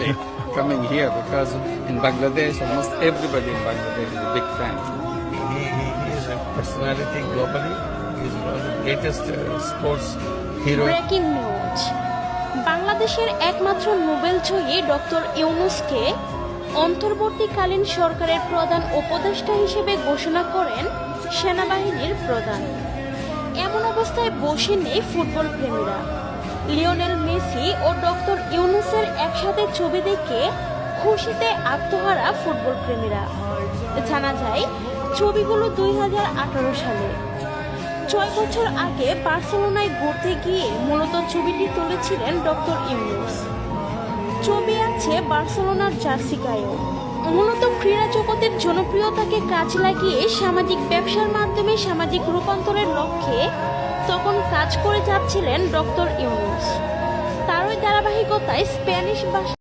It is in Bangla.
actually coming here because in Bangladesh, almost everybody in Bangladesh is a big fan. He is a personality globally. He is one of the greatest sports heroes. Breaking news, বাংলাদেশের একমাত্র নোবেলজয়ী ডক্টর ইউনূসকে অন্তর্বর্তীকালীন সরকারের প্রধান উপদেষ্টা হিসেবে ঘোষণা করেন সেনাবাহিনীর প্রধান। এমন অবস্থায় বসে নেই ফুটবল প্রেমীরা। লিওনেল মেসি ও ডক্টর ইউনূসের একসাথে ছবি দেখে খুশিতে আত্মহারা ফুটবল প্রেমীরা। জানা যায় ছবিগুলো 2018 সালে 6 বছর আগে বার্সেলোনায় ঘুরতে গিয়ে মূলত ছবিটি তুলেছিলেন ডক্টর ইউনূস। ছবি আছে বার্সেলোনার জার্সি গায়েও। মূলত ক্রীড়া জগতের জনপ্রিয়তাকে কাজে লাগিয়ে সামাজিক ব্যবসার মাধ্যমে সামাজিক রূপান্তরের লক্ষ্যে তখন কাজ করে যাচ্ছিলেন ডক্টর ইউনূস। তারই ধারাবাহিকতায় স্প্যানিশ ভাষা